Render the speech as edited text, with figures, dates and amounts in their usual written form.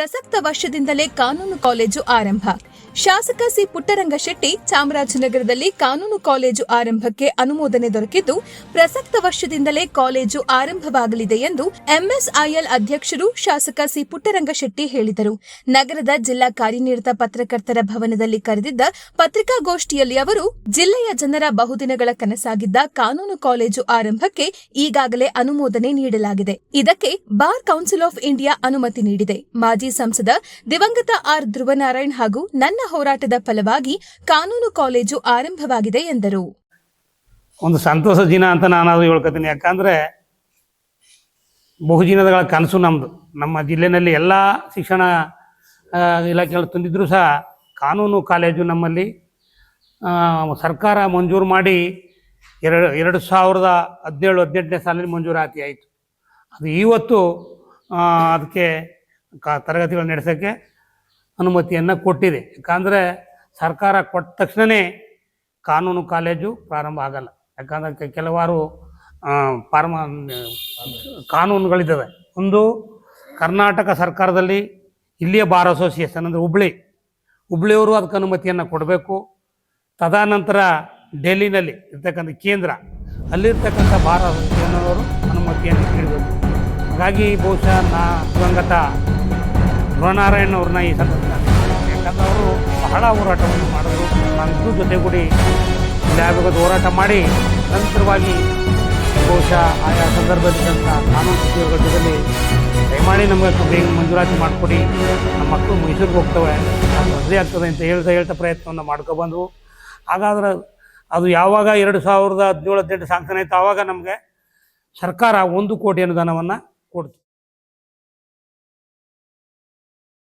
ಪ್ರಸಕ್ತ ವರ್ಷದಿಂದಲೇ ಕಾನೂನು ಕಾಲೇಜು ಆರಂಭ. ಶಾಸಕ ಸಿ ಪುಟ್ಟರಂಗಶೆಟ್ಟಿ ಚಾಮರಾಜನಗರದಲ್ಲಿ ಕಾನೂನು ಕಾಲೇಜು ಆರಂಭಕ್ಕೆ ಅನುಮೋದನೆ ದೊರಕಿದ್ದು, ಪ್ರಸಕ್ತ ವರ್ಷದಿಂದಲೇ ಕಾಲೇಜು ಆರಂಭವಾಗಲಿದೆ ಎಂದು ಎಂಎಸ್ಐಎಲ್ ಅಧ್ಯಕ್ಷರು ಶಾಸಕ ಸಿ ಪುಟ್ಟರಂಗಶೆಟ್ಟಿ ಹೇಳಿದರು. ನಗರದ ಜಿಲ್ಲಾ ಕಾರ್ಯನಿರತ ಪತ್ರಕರ್ತರ ಭವನದಲ್ಲಿ ಕರೆದಿದ್ದ ಪತ್ರಿಕಾಗೋಷ್ಠಿಯಲ್ಲಿ ಅವರು, ಜಿಲ್ಲೆಯ ಜನರ ಬಹುದಿನಗಳ ಕನಸಾಗಿದ್ದ ಕಾನೂನು ಕಾಲೇಜು ಆರಂಭಕ್ಕೆ ಈಗಾಗಲೇ ಅನುಮೋದನೆ ನೀಡಲಾಗಿದೆ. ಇದಕ್ಕೆ ಬಾರ್ ಕೌನ್ಸಿಲ್ ಆಫ್ ಇಂಡಿಯಾ ಅನುಮತಿ ನೀಡಿದೆ. ಮಾಜಿ ಸಂಸದ ದಿವಂಗತ ಆರ್ ಧ್ರುವನಾರಾಯಣ್ ಹಾಗೂ ನನ್ನ ಹೋರಾಟದ ಫಲವಾಗಿ ಕಾನೂನು ಕಾಲೇಜು ಆರಂಭವಾಗಿದೆ ಎಂದರು. ಒಂದು ಸಂತೋಷ ದಿನ ಅಂತ ನಾನು ಹೇಳ್ಕೊತೀನಿ. ಯಾಕಂದ್ರೆ ಬಹುದಿನಗಳ ಕನಸು ನಮ್ಮದು. ನಮ್ಮ ಜಿಲ್ಲೆಯಲ್ಲಿ ಎಲ್ಲ ಶಿಕ್ಷಣ ಇಲಾಖೆಗಳು ತಂದಿದ್ರೂ ಸಹ ಕಾನೂನು ಕಾಲೇಜು ನಮ್ಮಲ್ಲಿ ಸರ್ಕಾರ ಮಂಜೂರು ಮಾಡಿ 2017-18ನೇ ಸಾಲಿನಲ್ಲಿ ಮಂಜೂರಾತಿ ಆಯಿತು. ಅದು ಇವತ್ತು ಅದಕ್ಕೆ ತರಗತಿಗಳು ನಡೆಸೋಕ್ಕೆ ಅನುಮತಿಯನ್ನು ಕೊಟ್ಟಿದೆ. ಯಾಕಂದರೆ ಸರ್ಕಾರ ಕೊಟ್ಟ ತಕ್ಷಣವೇ ಕಾನೂನು ಕಾಲೇಜು ಪ್ರಾರಂಭ ಆಗಲ್ಲ. ಯಾಕಂದರೆ ಕೆಲವಾರು ಕಾನೂನುಗಳಿದ್ದಾವೆ. ಒಂದು, ಕರ್ನಾಟಕ ಸರ್ಕಾರದಲ್ಲಿ ಇಲ್ಲಿಯ ಬಾರ್ ಅಸೋಸಿಯೇಷನ್ ಅಂದರೆ ಹುಬ್ಳಿಯವರು ಅದಕ್ಕೆ ಅನುಮತಿಯನ್ನು ಕೊಡಬೇಕು. ತದನಂತರ ಡೆಲ್ಲಿನಲ್ಲಿ ಇರ್ತಕ್ಕಂಥ ಕೇಂದ್ರ, ಅಲ್ಲಿರ್ತಕ್ಕಂಥ ಬಾರ್ ಅಸೋಸಿಯೇಷನ್ ಅವರು ಅನುಮತಿಯನ್ನು ನೀಡಬೇಕು. ಹಾಗಾಗಿ ಬಹುಶಃ ದಿವಂಗತ ಧ್ರುವನಾರಾಯಣ್ ಅವ್ರನ್ನ ಈ ಸಂದರ್ಭದಲ್ಲಿ, ಯಾಕಂದ್ರೆ ಅವರು ಬಹಳ ಹೋರಾಟವನ್ನು ಮಾಡಿದ್ರು. ನನ್ನ ಜೊತೆಗೂಡಿ ನ್ಯಾಯಬದ್ಧ ಹೋರಾಟ ಮಾಡಿ ನಂತರವಾಗಿ ಬಹುಶಃ ಆಯಾ ಸಂದರ್ಭದಂಥ ಕಾನೂನು ಸಚಿವರ ಜೊತೆಯಲ್ಲಿ ದಯಮಾಡಿ ನಮಗೆ ಬೇಗ ಮಂಜೂರಾತಿ ಮಾಡಿಕೊಡಿ, ನಮ್ಮ ಮಕ್ಕಳು ಮೈಸೂರಿಗೆ ಹೋಗ್ತವೆ, ರಜೆ ಆಗ್ತದೆ ಅಂತ ಹೇಳ್ತಾ ಪ್ರಯತ್ನವನ್ನು ಮಾಡ್ಕೊಬಂದವು. ಹಾಗಾದ್ರೆ ಅದು ಯಾವಾಗ 2017-18 ಸಾಂಕ್ಷನ್ ಆಯಿತು, ಆವಾಗ ನಮಗೆ ಸರ್ಕಾರ 1 ಕೋಟಿ ಅನುದಾನವನ್ನು ಕೊಡ್ತು.